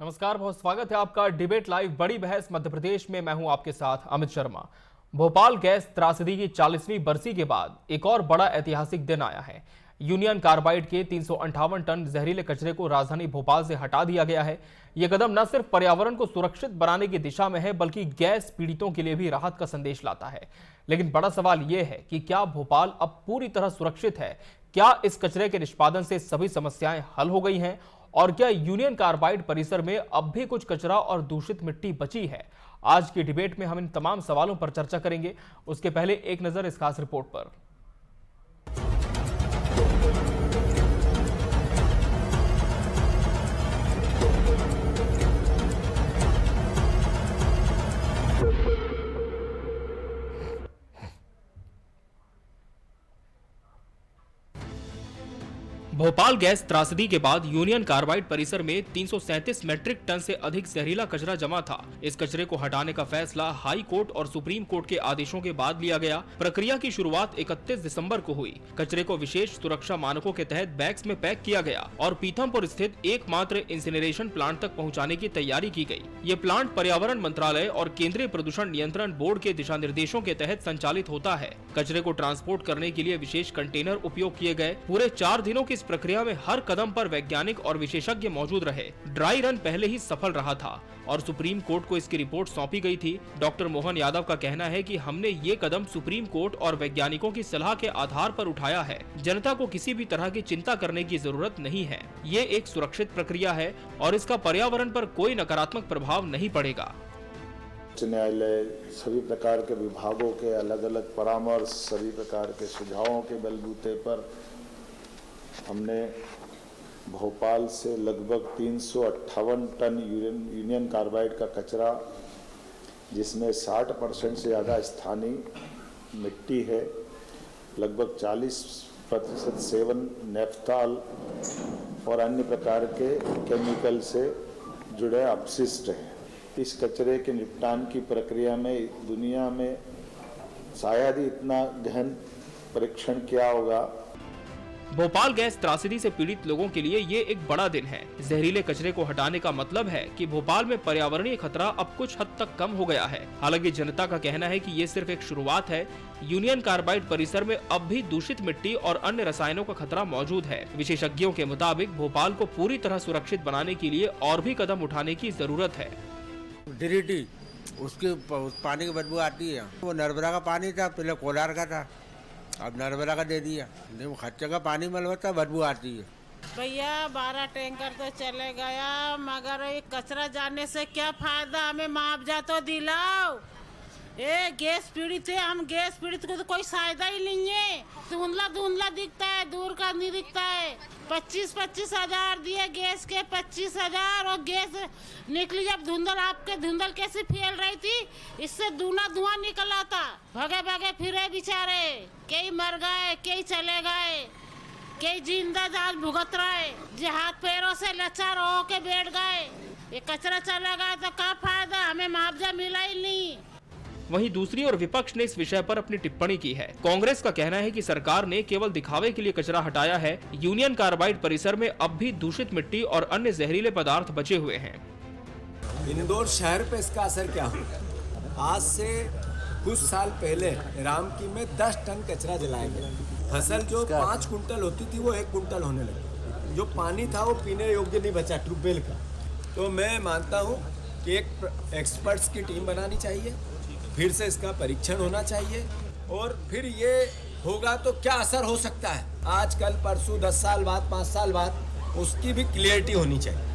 नमस्कार, बहुत स्वागत है आपका डिबेट लाइव बड़ी बहस मध्य प्रदेश में। मैं हूं आपके साथ अमित शर्मा। भोपाल गैस त्रासदी की 40वीं बरसी के बाद एक और बड़ा ऐतिहासिक दिन आया है। यूनियन कार्बाइड के 358 टन जहरीले कचरे को राजधानी भोपाल से हटा दिया गया है। यह कदम न सिर्फ पर्यावरण को सुरक्षित बनाने की दिशा में है, बल्कि गैस पीड़ितों के लिए भी राहत का संदेश लाता है। लेकिन बड़ा सवाल यह है कि क्या भोपाल अब पूरी तरह सुरक्षित है? क्या इस कचरे के निष्पादन से सभी समस्याएं हल हो गई हैं? और क्या यूनियन कार्बाइड परिसर में अब भी कुछ कचरा और दूषित मिट्टी बची है? आज की डिबेट में हम इन तमाम सवालों पर चर्चा करेंगे। उसके पहले एक नजर इस खास रिपोर्ट पर। भोपाल गैस त्रासदी के बाद यूनियन कार्बाइड परिसर में 337 मैट्रिक टन से अधिक जहरीला कचरा जमा था। इस कचरे को हटाने का फैसला हाई कोर्ट और सुप्रीम कोर्ट के आदेशों के बाद लिया गया। प्रक्रिया की शुरुआत 31 दिसंबर को हुई। कचरे को विशेष सुरक्षा मानकों के तहत बैग्स में पैक किया गया और पीथमपुर स्थित एकमात्र इंसिनरेशन प्लांट तक पहुँचाने की तैयारी की गयी। ये प्लांट पर्यावरण मंत्रालय और केंद्रीय प्रदूषण नियंत्रण बोर्ड के दिशा निर्देशों के तहत संचालित होता है। कचरे को ट्रांसपोर्ट करने के लिए विशेष कंटेनर उपयोग किए गए। पूरे 4 दिनों की प्रक्रिया में हर कदम पर वैज्ञानिक और विशेषज्ञ मौजूद रहे। ड्राई रन पहले ही सफल रहा था और सुप्रीम कोर्ट को इसकी रिपोर्ट सौंपी गई थी। डॉक्टर मोहन यादव का कहना है कि हमने ये कदम सुप्रीम कोर्ट और वैज्ञानिकों की सलाह के आधार पर उठाया है। जनता को किसी भी तरह की चिंता करने की जरूरत नहीं है। ये एक सुरक्षित प्रक्रिया है और इसका पर्यावरण पर कोई नकारात्मक प्रभाव नहीं पड़ेगा। उच्च न्यायालय सभी प्रकार के विभागों के अलग अलग परामर्श, सभी प्रकार के सुझावों के बलबूते पर हमने भोपाल से लगभग 358 टन यूनियन कार्बाइड का कचरा, जिसमें 60% से ज़्यादा स्थानीय मिट्टी है, लगभग 40% सेवन नेफ्थॉल और अन्य प्रकार के केमिकल से जुड़े अपशिष्ट हैं। इस कचरे के निपटान की प्रक्रिया में दुनिया में शायद ही इतना गहन परीक्षण किया होगा। भोपाल गैस त्रासदी से पीड़ित लोगों के लिए ये एक बड़ा दिन है। जहरीले कचरे को हटाने का मतलब है कि भोपाल में पर्यावरणीय खतरा अब कुछ हद तक कम हो गया है। हालांकि जनता का कहना है कि ये सिर्फ एक शुरुआत है। यूनियन कार्बाइड परिसर में अब भी दूषित मिट्टी और अन्य रसायनों का खतरा मौजूद है। विशेषज्ञों के मुताबिक भोपाल को पूरी तरह सुरक्षित बनाने के लिए और भी कदम उठाने की जरूरत है। डीडीटी उसके पानी की बदबू आती है। वो नर्मदा का पानी था, पहले कोलार का था, अब नर्मदा का दे दिया। नहीं, वो खच्चे का पानी मलबता, बदबू आती है। भैया 12 टैंकर तो चले गया, मगर ये कचरा जाने से क्या फायदा? हमें मुआवजा तो दिलाओ। ए गैस पीड़ित है, हम गैस पीड़ित को तो कोई फायदा ही नहीं है। धुंधला धुंधला दिखता है, दूर का नहीं दिखता है। 25-25 हजार दिए गैस के, 25 हजार, और गैस निकली जब धुंधल, आपके धुंधल कैसे फैल रही थी, इससे दूना धुआं निकल आता। भगे भगे फिरे बेचारे, कई मर गए, कई चले गए, कई जिंदा जान भुगत रहे, जो हाथ पैरों से लाचार हो के बैठ गए। ये कचरा चला गया तो क्या फायदा? हमें मुआवजा मिला ही नहीं। वहीं दूसरी ओर विपक्ष ने इस विषय पर अपनी टिप्पणी की है। कांग्रेस का कहना है कि सरकार ने केवल दिखावे के लिए कचरा हटाया है। यूनियन कार्बाइड परिसर में अब भी दूषित मिट्टी और अन्य जहरीले पदार्थ बचे हुए हैं। इंदौर शहर पे इसका असर क्या होगा? आज से कुछ साल पहले रामकी में 10 टन कचरा जलाया गया। फसल जो 5 कुंटल होती थी वो 1 कुंटल होने लगी। जो पानी था वो पीने योग्य नहीं बचा ट्यूबवेल का। तो मैं मानता हूँ कि एक एक्सपर्ट्स की टीम बनानी चाहिए, फिर से इसका परीक्षण होना चाहिए, और फिर ये होगा तो क्या असर हो सकता है आज कल परसों, 10 साल बाद, 5 साल बाद, उसकी भी क्लियरिटी होनी चाहिए।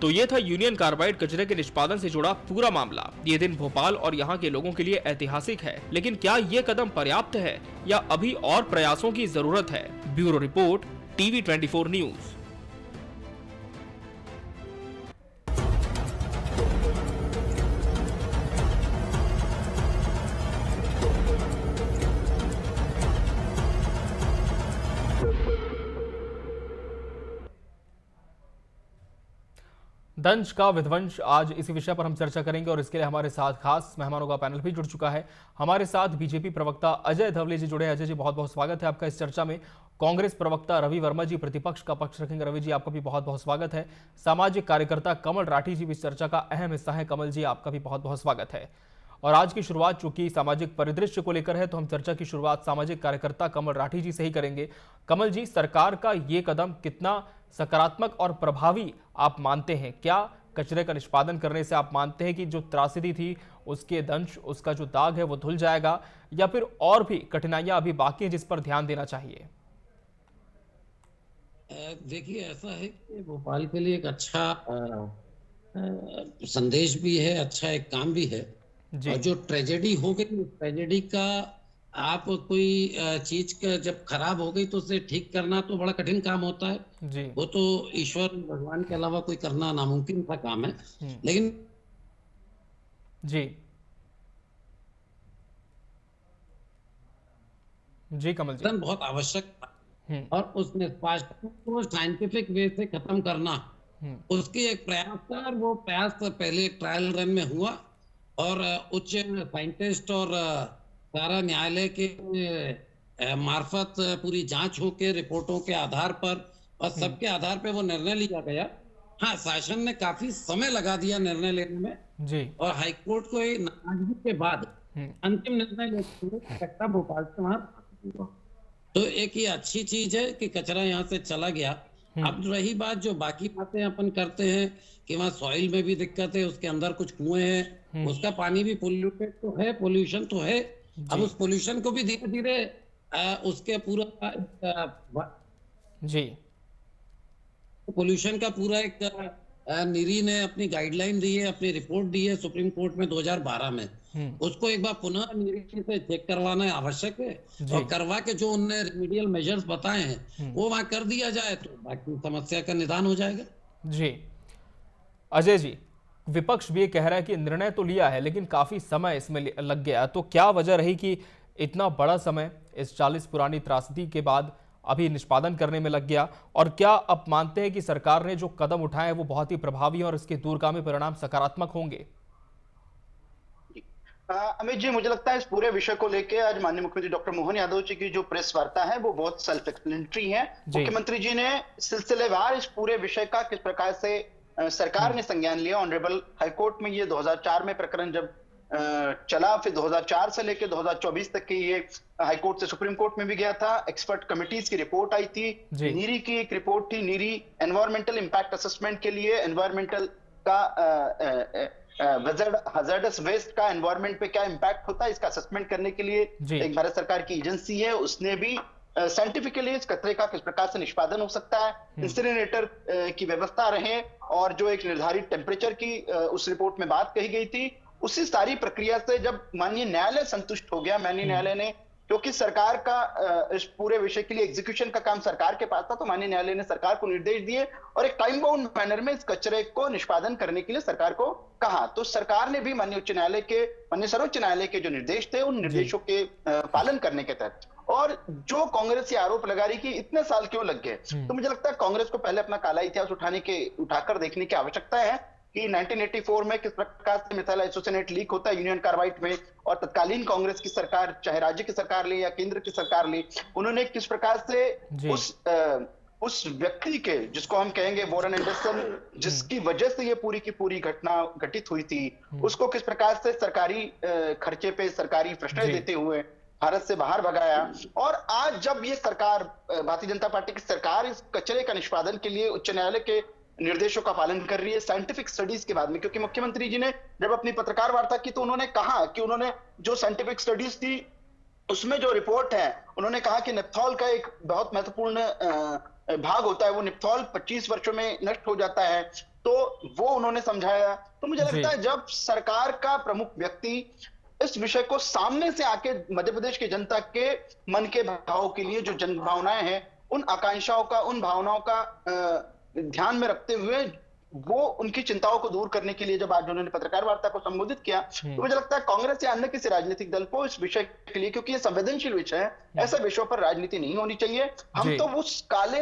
तो ये था यूनियन कार्बाइड कचरे के निष्पादन से जुड़ा पूरा मामला। ये दिन भोपाल और यहाँ के लोगों के लिए ऐतिहासिक है। लेकिन क्या ये कदम पर्याप्त है या अभी और प्रयासों की जरूरत है? Bureau report, TV 24 news. दंश का विध्वंस, आज इसी विषय पर हम चर्चा करेंगे और इसके लिए हमारे साथ खास मेहमानों का पैनल भी जुड़ चुका है। हमारे साथ बीजेपी प्रवक्ता अजय धवले जी जुड़े हैं। अजय जी, बहुत बहुत स्वागत है आपका इस चर्चा में। कांग्रेस प्रवक्ता रवि वर्मा जी प्रतिपक्ष का पक्ष रखेंगे। रवि जी, आपका भी बहुत बहुत स्वागत है। सामाजिक कार्यकर्ता कमल राठी जी भी इस चर्चा का अहम हिस्सा है। कमल जी, आपका भी बहुत बहुत स्वागत है। और आज की शुरुआत चूंकि सामाजिक परिदृश्य को लेकर है, तो हम चर्चा की शुरुआत सामाजिक कार्यकर्ता कमल राठी जी से ही करेंगे। कमल जी, सरकार का ये कदम कितना सकारात्मक और प्रभावी आप मानते हैं? क्या कचरे का निष्पादन करने से आप मानते हैं कि जो त्रासदी थी उसके दंश, उसका जो दाग है वो धुल जाएगा, या फिर और भी कठिनाइयां अभी बाकी हैं जिस पर ध्यान देना चाहिए? देखिए, ऐसा है कि भोपाल के लिए एक अच्छा संदेश भी है, अच्छा एक काम भी है। और जो ट्रेजेडी हो गई, उस ट्रेजेडी का आप कोई चीज का जब खराब हो गई तो उसे ठीक करना तो बड़ा कठिन काम होता है जी। वो तो ईश्वर भगवान के अलावा कोई करना नामुमकिन सा काम है। लेकिन जी कमल जी, बहुत आवश्यक और उस निष्पादन को साइंटिफिक वे से खत्म करना, उसकी एक प्रयास था। और वो प्रयास पहले एक ट्रायल रन में हुआ और उच्च साइंटिस्ट और सारा न्यायालय के मार्फत पूरी जांच होकर रिपोर्टों के आधार पर और सबके आधार पर वो निर्णय लिया गया। हाँ, शासन ने काफी समय लगा दिया निर्णय लेने में जी, और हाईकोर्ट को नाराजगी के बाद अंतिम निर्णय लेते भोपाल से वहां। तो एक ये अच्छी चीज है कि कचरा यहाँ से चला गया। अब रही बात, जो बाकी बातें अपन करते हैं कि वहाँ सॉइल में भी दिक्कत है, उसके अंदर कुछ कुएं हैं, उसका पानी भी पोल्यूटेड तो है, पोल्यूशन तो है। अब उस पोल्यूशन को भी धीरे धीरे उसके पूरा जी पोल्यूशन का पूरा एक नीरी ने अपनी गाइडलाइन दी है, अपनी रिपोर्ट दी है सुप्रीम कोर्ट में 2012 में। उसको एक बार पुनः नीरी से चेक करवाना आवश्यक है और करवा के जो उनने रिमीडियल मेजर्स बताए हैं वो वहां कर दिया जाए तो बाकी समस्या का निदान हो जाएगा। जी अजय जी, विपक्ष भी ये कह रहा है कि निर्णय तो लिया है लेकिन काफी समय इसमें लग गया, तो क्या वजह रही कि इतना बड़ा समय इस 40 पुरानी त्रासदी के बाद अभी निष्पादन करने में लग गया? और क्या अब मानते हैं कि सरकार ने जो कदम उठाए वो बहुत ही प्रभावी और इसके दूरगामी परिणाम सकारात्मक होंगे? अमित जी, मुझे लगता है इस पूरे विषय को लेकर आज माननीय मुख्यमंत्री डॉक्टर मोहन यादव जी की जो प्रेस वार्ता है वो बहुत सेल्फ एक्सप्लेनेटरी है। मुख्यमंत्री जी ने सिलसिलेवार इस पूरे विषय का किस प्रकार से सरकार ने संज्ञान लिया। ऑनरेबल हाईकोर्ट में ये 2004 में प्रकरण जब चला, फिर 2004 से लेकर 2024 तक की ये हाईकोर्ट से सुप्रीम कोर्ट में भी गया था। एक्सपर्ट कमिटीज की रिपोर्ट आई थी, नीरी की एक रिपोर्ट थी, नीरी एनवायरमेंटल इंपैक्ट असेसमेंट के लिए एनवायरमेंटल का हजार्डस वेस्ट का एनवायरमेंट पे क्या इंपैक्ट होता है इसका असेसमेंट करने के लिए एक भारत सरकार की एजेंसी है, उसने भी साइंटिफिकली इस कचरे का किस प्रकार से निष्पादन हो सकता है, इंसिनरेटर की व्यवस्था रहे और जो एक निर्धारित टेम्परेचर की उस रिपोर्ट में बात कही गई थी, उसी सारी प्रक्रिया से जब माननीय न्यायालय संतुष्ट हो गया, माननीय न्यायालय ने, क्योंकि सरकार का इस पूरे विषय के लिए एग्जीक्यूशन का काम सरकार के पास था, तो माननीय न्यायालय ने सरकार को निर्देश दिए और एक टाइम बाउंड मैनर में इस कचरे को निष्पादन करने के लिए सरकार को कहा। तो सरकार ने भी माननीय उच्च न्यायालय के, माननीय सर्वोच्च न्यायालय के जो निर्देश थे उन निर्देशों के पालन करने के तहत, और जो कांग्रेस ये आरोप लगा रही कि इतने साल क्यों लग गए, तो मुझे लगता है कांग्रेस को पहले अपना काला इतिहास उठाकर देखने की आवश्यकता है कि 1984 में किस प्रकार से मिथाइल आइसोसिनेट लीक होता है यूनियन कार्बाइड में, और तत्कालीन कांग्रेस की सरकार, चाहे राज्य की सरकार ले या केंद्र की सरकार ले, उन्होंने किस प्रकार से उस व्यक्ति के, जिसको हम कहेंगे वॉरेन एंडरसन, जिसकी वजह से ये पूरी की पूरी घटना घटित हुई थी, उसको किस प्रकार से सरकारी खर्चे पे सरकारी प्रश्रय देते हुए भारत से बाहर भगाया। और आज जब ये सरकार, भारतीय जनता पार्टी की सरकार, इस कचरे का निष्पादन के लिए उच्च न्यायालय के निर्देशों का पालन कर रही है साइंटिफिक स्टडीज के बाद में, क्योंकि मुख्यमंत्री जी ने जब अपनी पत्रकार वार्ता की तो उन्होंने कहा कि उन्होंने जो साइंटिफिक स्टडीज थी उसमें जो रिपोर्ट है, उन्होंने कहा कि नेप्थॉल का एक बहुत महत्वपूर्ण भाग होता है, वो नेप्थॉल 25 वर्षों में नष्ट हो जाता है, तो वो उन्होंने समझाया। तो मुझे लगता है जब सरकार का प्रमुख व्यक्ति इस विषय को सामने से आके मध्य प्रदेश की जनता के मन के भाव के लिए, जो जन भावनाएं हैं, उन आकांक्षाओं का, उन भावनाओं का ध्यान में रखते हुए वो उनकी चिंताओं को दूर करने के लिए जब आज उन्होंने पत्रकार वार्ता को संबोधित किया, तो मुझे लगता है कांग्रेस या अन्य किसी राजनीतिक दल को इस विषय के लिए, क्योंकि ये संवेदनशील विषय है, ऐसे विषयों पर राजनीति नहीं होनी चाहिए। हम तो उस काले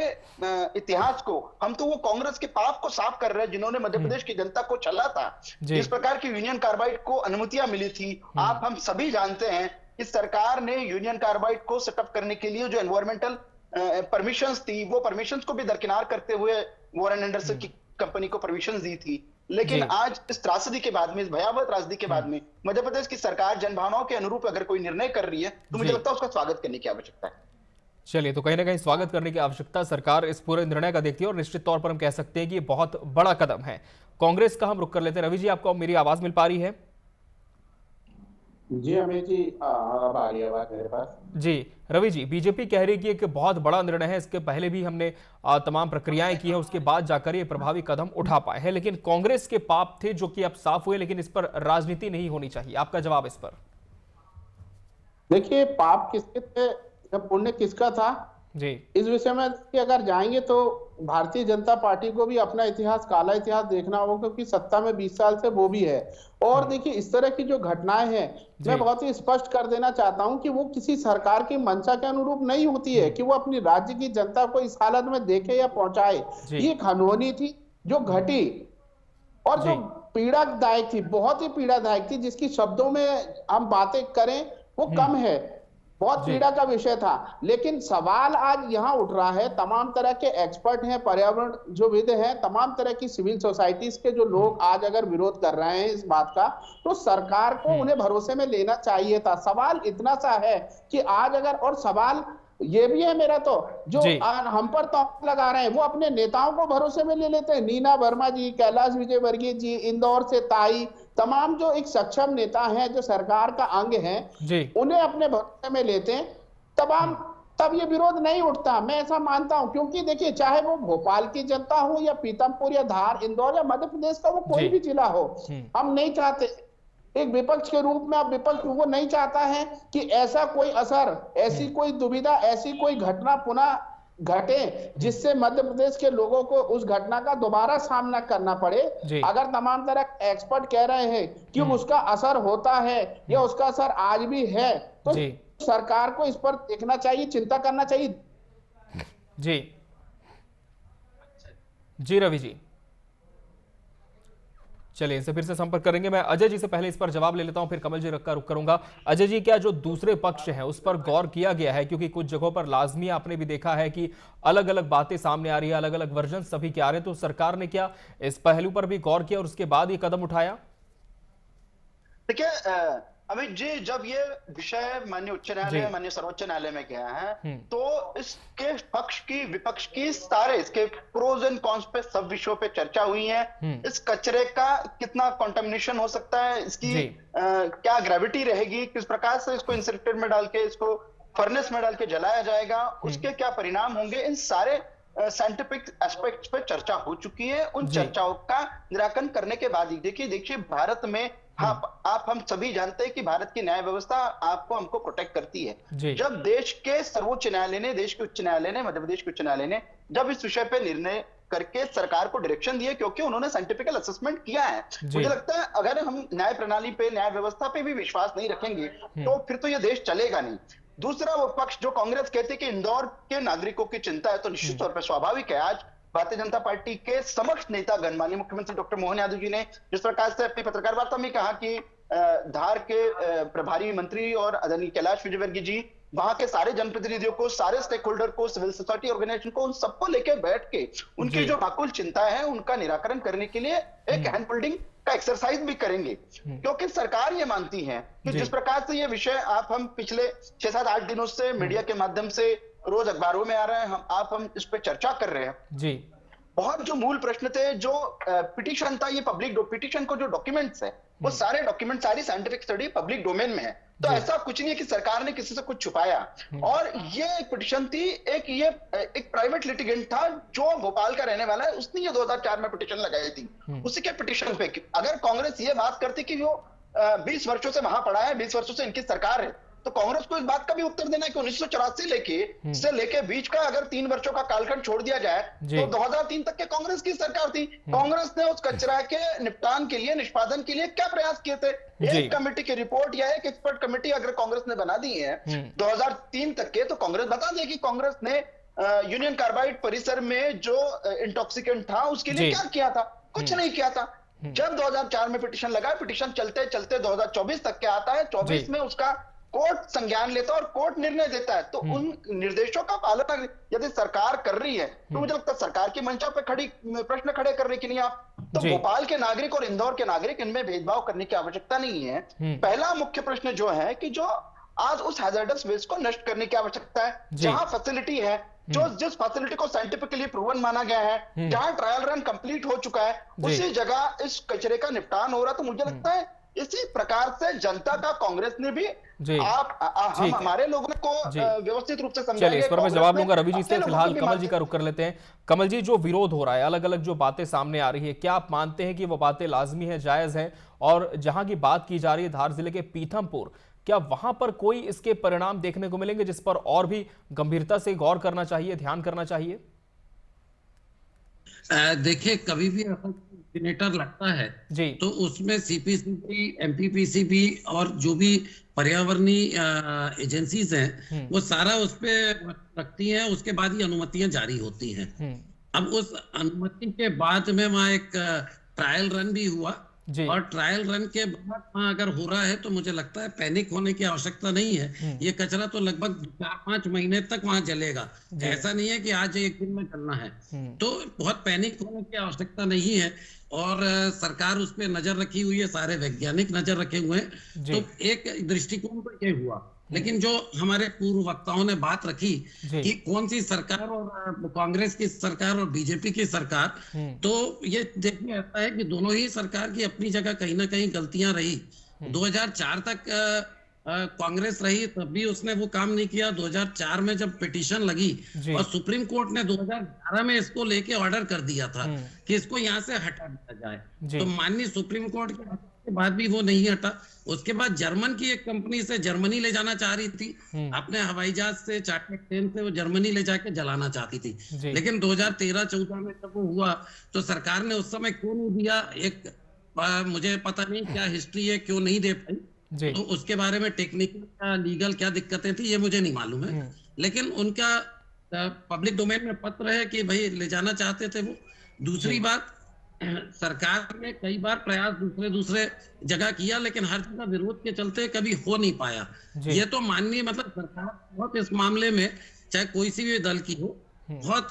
इतिहास को, हम तो वो कांग्रेस के पाप को साफ कर रहे हैं जिन्होंने मध्य प्रदेश की जनता को छला था। इस प्रकार की यूनियन कार्बाइड को अनुमतियां मिली थी। आप हम सभी जानते हैं कि सरकार ने यूनियन कार्बाइड को सेटअप करने के लिए जो एनवायरमेंटल परमिशंस थी, वो परमिशंस को भी दरकिनार करते हुए वॉरेन एंडरसन की कंपनी को परमिशन दी थी। लेकिन आज इस त्रासदी के बाद में, इस भयावह त्रासदी के बाद में मध्य प्रदेश की सरकार जनभावनाओं के अनुरूप अगर कोई निर्णय कर रही है तो मुझे लगता है उसका स्वागत करने की आवश्यकता है। चलिए, तो कहीं ना कहीं स्वागत करने की आवश्यकता सरकार इस पूरे निर्णय का देखती है और निश्चित तौर पर हम कह सकते हैं कि ये बहुत बड़ा कदम है। कांग्रेस का हम रुख कर लेते हैं। रवि जी, आपको मेरी आवाज मिल पा रही है? जी अमित जी, अब आ रही है आवाज मेरे पास। जी रवि जी, बीजेपी कह रही है कि एक बहुत बड़ा निर्णय है, इसके पहले भी हमने तमाम प्रक्रियाएं की हैं, उसके बाद जाकर ये प्रभावी कदम उठा पाए हैं, लेकिन कांग्रेस के पाप थे जो कि अब साफ हुए, लेकिन इस पर राजनीति नहीं होनी चाहिए। आपका जवाब इस पर? देखिए, पाप किसके थे, पुण्य किसका था जी, इस विषय में अगर जाएंगे तो भारतीय जनता पार्टी को भी अपना इतिहास, काला इतिहास देखना होगा, क्योंकि सत्ता में 20 साल से वो भी है। और देखिए, इस तरह की जो घटनाएं हैं, मैं बहुत ही स्पष्ट कर देना चाहता हूं कि वो किसी सरकार की मंशा के अनुरूप नहीं होती है कि वो अपनी राज्य की जनता को इस हालत में देखे या पहुंचाए। ये एक अनहोनी थी जो घटी और जो पीड़ादायक थी, बहुत ही पीड़ादायक थी, जिसकी शब्दों में हम बातें करें वो कम है। बहुत पीड़ा का विषय था। लेकिन सवाल आज यहाँ उठ रहा है, तमाम तरह के एक्सपर्ट हैं, पर्यावरण जो विद हैं, तमाम तरह की सिविल सोसाइटीज के जो लोग आज अगर विरोध कर रहे हैं इस बात का, तो सरकार को उन्हें भरोसे में लेना चाहिए था। सवाल इतना सा है कि आज अगर, और सवाल ये भी है मेरा, तो जो हम पर तो लगा रहे हैं वो अपने नेताओं को भरोसे में ले लेते हैं। नीना वर्मा जी, कैलाश विजयवर्गीय जी, इंदौर से ताई, तमाम जो एक सक्षम नेता हैं जो सरकार का अंग हैं, उन्हें अपने भरोसे में लेते हैं, तब ये विरोध नहीं उठता। मैं ऐसा मानता हूं, क्योंकि देखिए, चाहे वो भोपाल की जनता हो या पीतमपुर या धार, इंदौर या मध्य प्रदेश का वो कोई भी जिला हो, हम नहीं चाहते, एक विपक्ष के रूप में अब विपक्ष वो नहीं चाहता है कि ऐसा कोई असर, ऐसी कोई दुविधा, ऐसी कोई घटना पुनः घटे जिससे मध्य प्रदेश के लोगों को उस घटना का दोबारा सामना करना पड़े। अगर तमाम तरह एक्सपर्ट कह रहे हैं कि उसका असर होता है या उसका असर आज भी है, तो सरकार को इस पर देखना चाहिए, चिंता करना चाहिए। जी रवि जी, चलिए इनसे फिर से संपर्क करेंगे। मैं अजय जी से पहले इस पर जवाब ले लेता हूं, फिर कमल जी रख कर रुक करूंगा। अजय जी, क्या जो दूसरे पक्ष है उस पर गौर किया गया है? क्योंकि कुछ जगहों पर लाजमी आपने भी देखा है कि अलग अलग बातें सामने आ रही है, अलग अलग वर्जन सभी के आ रहे हैं, तो सरकार ने क्या इस पहलू पर भी गौर किया और उसके बाद ये कदम उठाया? देखिए अमित जी, जब ये विषय माननीय उच्च न्यायालय, माननीय सर्वोच्च न्यायालय में गया है, तो इसके पक्ष की, विपक्ष की, सारे इसके प्रोज एंड कॉन्स पे सब विषयों पे चर्चा हुई है। इस कचरे का कितना कंटामिनेशन हो सकता है, इसकी क्या ग्रेविटी रहेगी, किस प्रकार से इसको इंसिनरेटर में डाल के, इसको फर्नेस में डाल के जलाया जाएगा, उसके क्या परिणाम होंगे, इन सारे साइंटिफिक एस्पेक्ट्स पे चर्चा हो चुकी है। उन चर्चाओं का निराकरण करने के बाद ही देखिए भारत में, आप हम सभी जानते हैं कि भारत की न्याय व्यवस्था आपको हमको प्रोटेक्ट करती है। जब देश के सर्वोच्च न्यायालय ने, देश के उच्च न्यायालय ने, मध्य प्रदेश के उच्च न्यायालय ने जब इस विषय पे निर्णय करके सरकार को डायरेक्शन दिए, क्योंकि उन्होंने साइंटिफिकल असेसमेंट किया है। मुझे लगता है अगर हम न्याय प्रणाली पे, न्याय व्यवस्था पे भी विश्वास नहीं रखेंगे तो फिर तो यह देश चलेगा नहीं। दूसरा वो पक्ष जो कांग्रेस कहती है कि इंदौर के नागरिकों की चिंता है, तो निश्चित तौर पर स्वाभाविक है। आज भारतीय जनता पार्टी के समक्ष नेतागण, माननीय मुख्यमंत्री डॉक्टर मोहन यादव जी ने जिस प्रकार से अपनी पत्रकार वार्ता में कहा कि धार के प्रभारी मंत्री और आदरणीय कैलाश विजयवर्गीय जी वहां के सारे जनप्रतिनिधियों को, सारे स्टेक होल्डर को, सिविल सोसाइटी ऑर्गेनाइजेशन को, उन सबको लेके बैठ के उनकी जो आकुल चिंता है उनका निराकरण करने के लिए एक हैंड होल्डिंग का एक्सरसाइज भी करेंगे। क्योंकि सरकार ये मानती है कि जिस प्रकार से ये विषय हम पिछले 6-7-8 दिनों से मीडिया के माध्यम से रोज अखबारों में आ रहे हैं, हम इस पे चर्चा कर रहे हैं। बहुत जो मूल प्रश्न थे, जो पिटीशन था, ये पब्लिक पिटीशन को जो डॉक्यूमेंट्स है वो सारे डॉक्यूमेंट, सारी साइंटिफिक स्टडी पब्लिक डोमेन में है। तो ऐसा कुछ नहीं है कि सरकार ने किसी से कुछ छुपाया। और ये एक पिटीशन थी, एक प्राइवेट लिटिगेंट था जो भोपाल का रहने वाला है, उसने ये 2004 में पिटीशन लगाई थी। उसी के पिटीशन पे अगर कांग्रेस ये बात करती कि वो 20 वर्षों से वहां पड़ा है, 20 वर्षों से इनकी सरकार है, तो कांग्रेस को इस बात का भी उत्तर देना है कि 1984 से लेके बीच का अगर 3 वर्षों का कालखंड छोड़ दिया जाए तो 2003 तक के कांग्रेस की सरकार थी। कांग्रेस ने उस कचरा के निपटान के लिए, निष्पादन के लिए क्या प्रयास किए थे? एक कमेटी की रिपोर्ट या एक एक्सपर्ट कमेटी अगर कांग्रेस ने बना दी है 2003 तक के, तो कांग्रेस बता दे कि कांग्रेस ने यूनियन कार्बाइड परिसर में जो इंटॉक्सिकेंट था उसके लिए क्या किया था? कुछ नहीं किया था। जब 2004 में पिटीशन लगा, पिटीशन चलते चलते 2024 तक के आता है, 24 में उसका कोर्ट संज्ञान लेता है और कोर्ट निर्णय देता है। तो उन निर्देशों का पालन यदि सरकार कर रही है तो मुझे लगता है सरकार की मंशा पे प्रश्न खड़े कर रहे कि नहीं आप। तो भोपाल के नागरिक और इंदौर के नागरिक, इनमें भेदभाव करने की आवश्यकता नहीं है। पहला मुख्य प्रश्न जो है कि जो आज उस हैजर्डस वेस्ट को नष्ट करने की आवश्यकता है, जहां फैसिलिटी है, जो जिस फैसिलिटी को साइंटिफिकली प्रूवन माना गया है, जहां ट्रायल रन कंप्लीट हो चुका है, उसी जगह इस कचरे का निपटान हो रहा। तो मुझे लगता है इसी प्रकार से जनता का कांग्रेस ने भी हम हमारे लोगों को व्यवस्थित रूप से समझाएंगे। चलिए, इस पर मैं जवाब लूंगा रवि जी से। फिलहाल कमल जी का रुख कर लेते हैं। कमल जी, जो विरोध हो रहा है, अलग अलग जो बातें सामने आ रही है, क्या आप मानते हैं कि वो बातें लाजमी है, जायज है? और जहां की बात की जा रही है धार जिले के पीथमपुर, क्या वहां पर कोई इसके परिणाम देखने को मिलेंगे जिस पर और भी गंभीरता से गौर करना चाहिए, ध्यान करना चाहिए? देखिए, कभी भी इंसीनरेटर लगता है जी, तो उसमें सीपीसीबी, एमपीपीसीबी और जो भी पर्यावरणीय एजेंसीज हैं वो सारा उस पे रखती हैं। उसके बाद ही अनुमतियां जारी होती हैं। अब उस अनुमति के बाद में वहाँ एक ट्रायल रन भी हुआ और ट्रायल रन के बाद वहाँ अगर हो रहा है तो मुझे लगता है पैनिक होने की आवश्यकता नहीं है। ये कचरा तो लगभग 4-5 महीने तक वहाँ जलेगा, ऐसा नहीं है कि आज एक दिन में जलना है। तो बहुत पैनिक होने की आवश्यकता नहीं है और सरकार उस पर नजर रखी हुई है, सारे वैज्ञानिक नजर रखे हुए हैं। तो एक दृष्टिकोण तो ये हुआ, लेकिन जो हमारे पूर्व वक्ताओं ने बात रखी कि कौन सी सरकार, और कांग्रेस की सरकार और बीजेपी की सरकार, तो ये देखिए ऐसा है कि दोनों ही सरकार की अपनी जगह कहीं ना कहीं गलतियां रही। 2004 तक कांग्रेस रही, तब भी उसने वो काम नहीं किया। 2004 में जब पिटीशन लगी और सुप्रीम कोर्ट ने 2011 में इसको लेके ऑर्डर कर दिया था कि इसको यहाँ से हटा दिया जाए, तो माननीय सुप्रीम कोर्ट के बाद भी वो नहीं हटा। उसके बाद जर्मन की एक कंपनी से जर्मनी ले जाना चाह रही थी, अपने हवाई जहाज से, चार्टर्ड ट्रेन से वो जर्मनी ले जाके जलाना चाहती थी। लेकिन 2013-14 में जब वो हुआ तो सरकार ने उस समय क्यों नहीं दिया, एक मुझे पता नहीं क्या हिस्ट्री है, क्यों नहीं दे पाई। तो उसके बारे में टेक्निकल या लीगल क्या दिक्कतें थी ये मुझे नहीं मालूम है, लेकिन उनका पब्लिक डोमेन में पत्र है कि भाई ले जाना चाहते थे वो। दूसरी बात, सरकार ने कई बार प्रयास दूसरे जगह किया, लेकिन हर जगह विरोध के चलते कभी हो नहीं पाया। ये तो माननीय, मतलब सरकार बहुत इस मामले में, चाहे कोई सी भी दल की हो, बहुत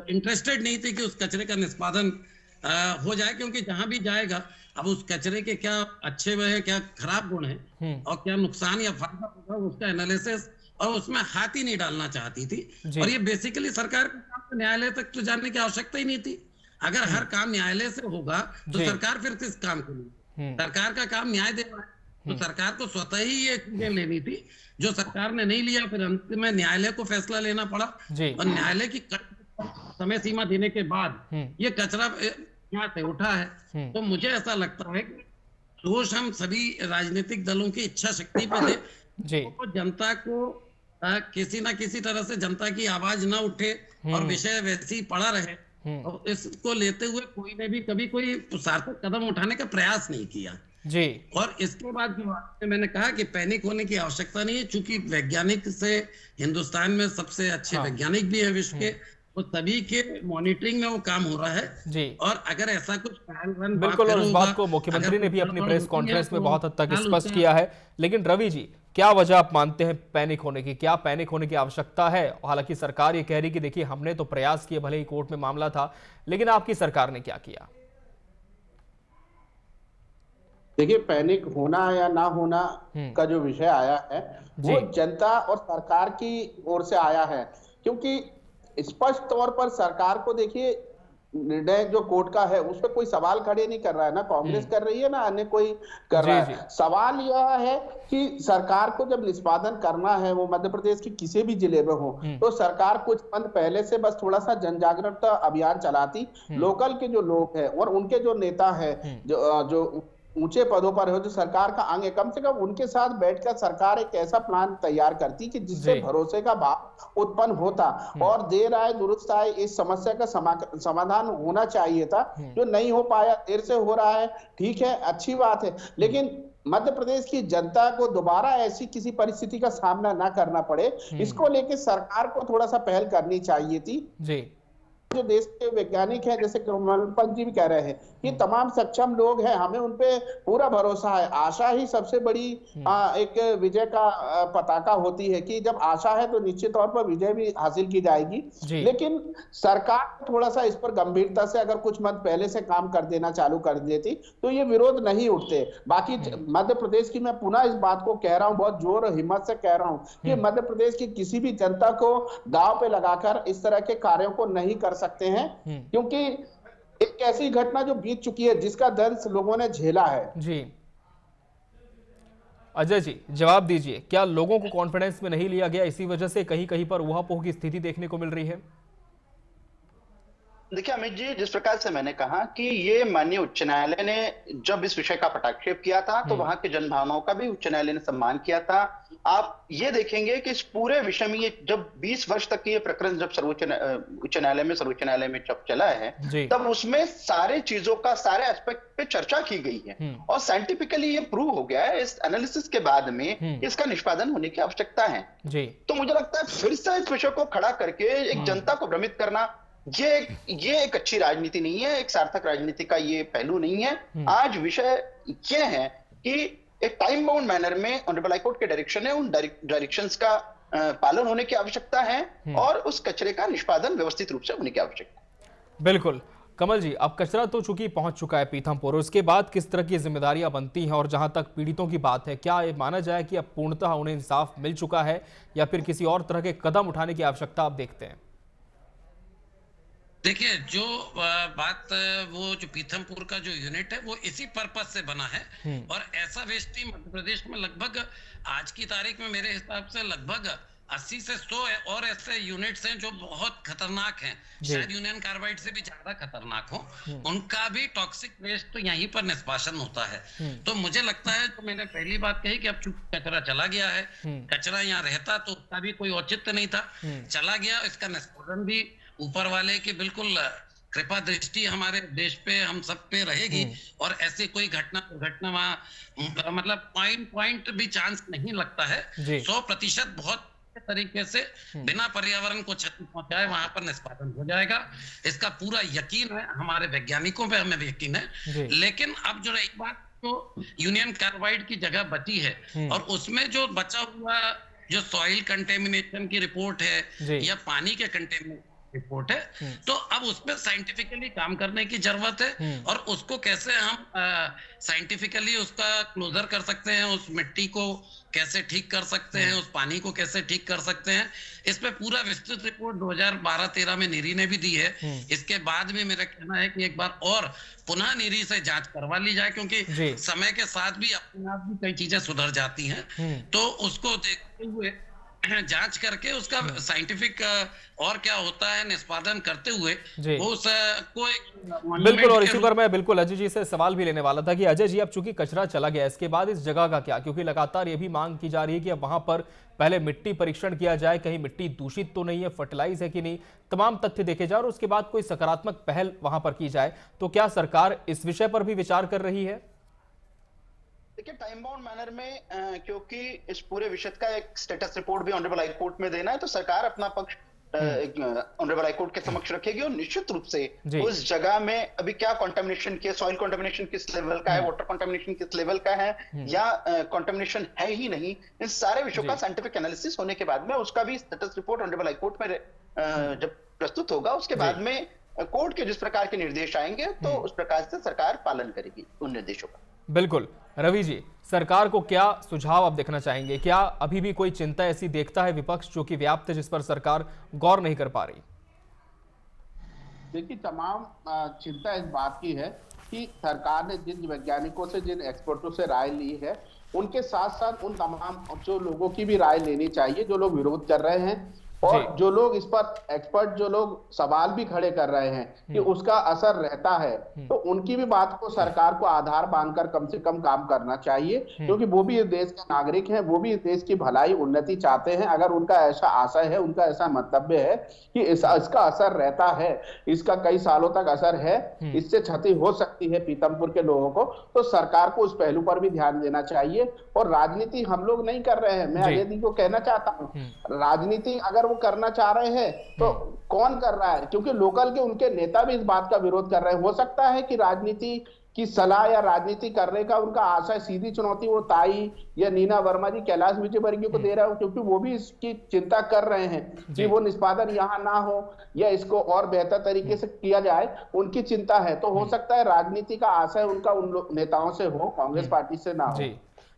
इंटरेस्टेड नहीं थी कि उस कचरे का निष्पादन हो जाए, क्योंकि जहां भी जाएगा अब उस कचरे के क्या अच्छे वे हैं, क्या खराब गुण हैं और क्या नुकसान या फायदा होगा, उसका एनालिसिस, और उसमें हाथ ही नहीं डालना चाहती थी। और ये बेसिकली सरकार के काम, न्यायालय तक तो जाने की आवश्यकता ही नहीं थी। अगर हर काम न्यायालय से होगा तो सरकार फिर किस काम के लिए? सरकार का काम न्याय देना है, तो सरकार को स्वतः ही ये चीजें लेनी थी, जो सरकार ने नहीं लिया। फिर अंत में न्यायालय को फैसला लेना पड़ा और न्यायालय की समय सीमा देने के बाद ये कचरा यहाँ से उठा है। तो मुझे ऐसा लगता है कि दोष हम सभी राजनीतिक दलों की इच्छा शक्ति पे दे, तो जनता को किसी ना किसी तरह से जनता की आवाज ना उठे और विषय वैसे ही पड़ा रहे, और इसको लेते हुए कोई ने भी कभी कोई सार्थक कदम उठाने का प्रयास नहीं किया जी। और इसके बाद जो मैंने कहा कि पैनिक होने की आवश्यकता नहीं है, चूंकि वैज्ञानिक से हिंदुस्तान में सबसे अच्छे वैज्ञानिक भी है विश्व के, तो सभी के मॉनिटरिंग में वो काम हो रहा है जी। और अगर ऐसा कुछ बिल्कुल, और इस बात को मुख्यमंत्री ने भी अपनी प्रेस कॉन्फ्रेंस में बहुत हद तक स्पष्ट किया है। लेकिन रवि जी, क्या वजह आप मानते हैं पैनिक होने की? क्या पैनिक होने की आवश्यकता है? हालांकि सरकार ये कह रही कि देखिए हमने तो प्रयास किए, भले ही कोर्ट में मामला था, लेकिन आपकी सरकार ने क्या किया? देखिए, पैनिक होना या ना होना का जो विषय आया है वो जनता और सरकार की ओर से आया है, क्योंकि स्पष्ट तौर पर सरकार को देखिए निर्णय जो कोर्ट का है उस पर कोई सवाल खड़े नहीं कर रहा है, ना कांग्रेस कर रही है ना अन्य कोई कर रहा है। सवाल यह है कि सरकार को जब निष्पादन करना है, वो मध्य प्रदेश के किसी भी जिले में हो, तो सरकार कुछ मंथ पहले से बस थोड़ा सा जन जागरूकता अभियान चलाती, लोकल के जो लोग हैं और उनके जो नेता है, जो ऊंचे पदों पर हो, जो सरकार का अंग है, कम से कम उनके साथ बैठकर सरकार एक ऐसा प्लान तैयार करती कि जिससे भरोसे का भाव उत्पन्न होता। और देर आए दुरुस्त आए, इस समस्या का समाधान होना चाहिए था, जो नहीं हो पाया, देर से हो रहा है, ठीक है, अच्छी बात है, लेकिन मध्य प्रदेश की जनता को दोबारा ऐसी किसी परिस्थिति का सामना ना करना पड़े, इसको लेके सरकार को थोड़ा सा पहल करनी चाहिए थी। जी, जो देश के वैज्ञानिक हैं, जैसे कमलपंत जी भी कह रहे हैं कि तमाम सक्षम लोग हैं, हमें उन पे पूरा भरोसा है। आशा ही सबसे बड़ी एक विजय का पताका होती है कि जब आशा है तो निश्चित तौर पर विजय भी हासिल की जाएगी। लेकिन सरकार थोड़ा सा इस पर गंभीरता से अगर कुछ मत पहले से काम कर देना चालू कर देती तो ये विरोध नहीं उठते। बाकी मध्य प्रदेश की मैं पुनः इस बात को कह रहा हूँ, बहुत जोर और हिम्मत से कह रहा हूँ कि मध्य प्रदेश की किसी भी जनता को दांव पे लगाकर इस तरह के कार्यों को नहीं कर सकते हैं, क्योंकि एक ऐसी घटना जो बीत चुकी है जिसका दंश लोगों ने झेला है। जी, अजय जी जवाब दीजिए, क्या लोगों को कॉन्फिडेंस में नहीं लिया गया, इसी वजह से कहीं कहीं पर ऊहापोह की स्थिति देखने को मिल रही है? देखिए अमित जी, जिस प्रकार से मैंने कहा कि ये माननीय उच्च न्यायालय ने जब इस विषय का पटाक्षेप किया था तो वहां के जनभावनाओं का भी उच्च न्यायालय ने सम्मान किया था। आप ये देखेंगे कि इस पूरे विषय में, ये जब 20 वर्ष तक ये प्रकरण जब सर्वोच्च न्यायालय में जब चला है, तब उसमें सारे चीजों का, सारे एस्पेक्ट पे चर्चा की गई है और साइंटिफिकली ये प्रूव हो गया है इस एनालिसिस के बाद में इसका निष्पादन होने की आवश्यकता है। तो मुझे लगता है फिर से इस विषय को खड़ा करके एक जनता को भ्रमित करना, ये एक अच्छी राजनीति नहीं है, एक सार्थक राजनीति का ये पहलू नहीं है। आज विषय ये है कि एक टाइम बाउंड मैनर में ऑनरेबल हाई कोर्ट के डायरेक्शन है, उन डायरेक्शंस का पालन होने की आवश्यकता है और उस कचरे का निष्पादन व्यवस्थित रूप से होने की आवश्यकता है। बिल्कुल कमल जी, अब कचरा तो चूंकि पहुंच चुका है पीथमपुर, उसके बाद किस तरह की जिम्मेदारियां बनती हैं, और जहां तक पीड़ितों की बात है, क्या ये माना जाए कि अब पूर्णतः उन्हें इंसाफ मिल चुका है या फिर किसी और तरह के कदम उठाने की आवश्यकता आप देखते हैं? देखिए, जो बात, वो जो पीथमपुर का जो यूनिट है वो इसी पर्पस से बना है और ऐसा वेस्टी मध्य प्रदेश में लगभग आज की तारीख में मेरे हिसाब से लगभग 80 से 100 और ऐसे यूनिट्स हैं जो बहुत खतरनाक हैं, शायद यूनियन कार्बाइड से भी ज्यादा खतरनाक हो, उनका भी टॉक्सिक वेस्ट तो यहीं पर निष्पासन होता है। तो मुझे लगता है, तो मैंने पहली बात कही कि अब चूंकि कचरा चला गया है, कचरा यहाँ रहता तो उसका भी कोई औचित्य नहीं था, चला गया, इसका निष्पादन भी ऊपर वाले की बिल्कुल कृपा दृष्टि हमारे देश पे, हम सब पे रहेगी और ऐसी कोई घटना वहां मतलब पॉइंट भी चांस नहीं लगता है। 100% बहुत तरीके से बिना पर्यावरण को क्षति पहुंचाए वहां पर निष्पादन हो जाएगा, इसका पूरा यकीन है, हमारे वैज्ञानिकों पे हमें यकीन है। लेकिन अब जो एक बात, तो यूनियन कार्बाइड की जगह बची है और उसमें जो बचा हुआ जो सॉइल कंटेमिनेशन की रिपोर्ट है या पानी के कंटेमिनेशन रिपोर्ट है, तो अब उसमें साइंटिफिकली काम करने की जरूरत है और उसको कैसे हम साइंटिफिकली उसका क्लोजर कर सकते हैं, उस मिट्टी को कैसे ठीक कर सकते हैं, उस पानी को कैसे ठीक कर सकते हैं, इस पे पूरा विस्तृत रिपोर्ट 2012-13 में नीरी ने भी दी है। इसके बाद में मेरा कहना है कि एक बार और पुनः नीरी से जांच करवा ली जाए, क्योंकि समय के साथ भी अपने आप भी कई चीजें सुधर जाती हैं, तो उसको देखते हुए जांच करके उसका साइंटिफिक और क्या होता है निष्पादन करते हुए वो उसको बिल्कुल। और इसी पर मैं बिल्कुल अजय जी से सवाल भी लेने वाला था कि अजय जी, अब चूंकि कचरा चला गया, इसके बाद इस जगह का क्या, क्योंकि लगातार ये भी मांग की जा रही है कि अब वहां पर पहले मिट्टी परीक्षण किया जाए, कहीं मिट्टी दूषित तो नहीं है, फर्टिलाइज है कि नहीं, तमाम तथ्य देखे जाए और उसके बाद कोई सकारात्मक पहल वहां पर की जाए। तो क्या सरकार इस विषय पर भी विचार कर रही है? देखिए, टाइम बाउंड मैनर में क्योंकि इस पूरे विषय का एक स्टेटस रिपोर्ट भी ऑनरेबल हाई कोर्ट में देना है, तो सरकार अपना पक्ष ऑनरेबल हाई कोर्ट के समक्ष रखेगी और निश्चित रूप से उस जगह में अभी क्या कंटामिनेशन किया, सॉइल कंटामिनेशन किस लेवल का है, वाटर कंटामिनेशन किस लेवल का है या कंटामिनेशन है ही नहीं, इन सारे विषयों का साइंटिफिक एनालिसिस होने के बाद में उसका भी status report honourable high court में जब प्रस्तुत होगा, उसके बाद में कोर्ट के जिस प्रकार के निर्देश आएंगे तो उस प्रकार से सरकार पालन करेगी उन निर्देशों का। बिल्कुल। रवि जी, सरकार को क्या सुझाव आप देखना चाहेंगे? क्या अभी भी कोई चिंता ऐसी देखता है विपक्ष जो कि व्याप्त है, जिस पर सरकार गौर नहीं कर पा रही? देखिए, तमाम चिंता इस बात की है कि सरकार ने जिन वैज्ञानिकों से, जिन एक्सपर्टों से राय ली है, उनके साथ साथ उन तमाम जो लोगों की भी राय लेनी चाहिए जो लोग विरोध कर रहे हैं, और जो लोग इस पर एक्सपर्ट जो लोग सवाल भी खड़े कर रहे हैं कि उसका असर रहता है, तो उनकी भी बात को सरकार को आधार मानकर कम से कम काम करना चाहिए, क्योंकि वो भी इस देश के नागरिक हैं, वो भी इस देश की भलाई उन्नति चाहते हैं। अगर उनका ऐसा आशय है, उनका ऐसा मंतव्य है कि इसका असर रहता है, इसका कई सालों तक असर है, इससे क्षति हो सकती है पीतमपुर के लोगों को, तो सरकार को उस पहलू पर भी ध्यान देना चाहिए। और राजनीति हम लोग नहीं कर रहे हैं, मैं अजय जी को कहना चाहता हूँ, राजनीति अगर करना चाह रहे हैं तो कौन कर रहा है, क्योंकि लोकल के उनके नेता भी इस बात का विरोध कर रहे हैं। हो सकता है कि राजनीति की सलाह या राजनीति करने का उनका आशय, सीधी चुनौती वो ताई या नीना वर्मा जी, कैलाश विजयवर्गीय को दे रहा हूं, क्योंकि वो भी इसकी चिंता कर रहे हैं कि वो निष्पादन यहाँ ना हो या इसको और बेहतर तरीके से किया जाए, उनकी चिंता है। तो हो सकता है राजनीति का आशय उनका उन नेताओं से हो, कांग्रेस पार्टी से ना हो।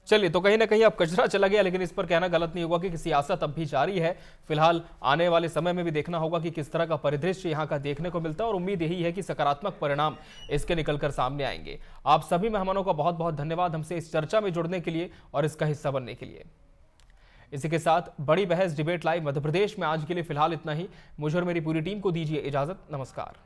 चलिए, तो कहीं ना कहीं अब कचरा चला गया, लेकिन इस पर कहना गलत नहीं होगा कि सियासत अब भी जारी है। फिलहाल आने वाले समय में भी देखना होगा कि किस तरह का परिदृश्य यहाँ का देखने को मिलता है, और उम्मीद यही है कि सकारात्मक परिणाम इसके निकलकर सामने आएंगे। आप सभी मेहमानों का बहुत बहुत धन्यवाद हमसे इस चर्चा में जुड़ने के लिए और इसका हिस्सा बनने के लिए। इसी के साथ बड़ी बहस डिबेट लाइव मध्य प्रदेश में आज के लिए फिलहाल इतना ही। मुझे और मेरी पूरी टीम को दीजिए इजाजत। नमस्कार।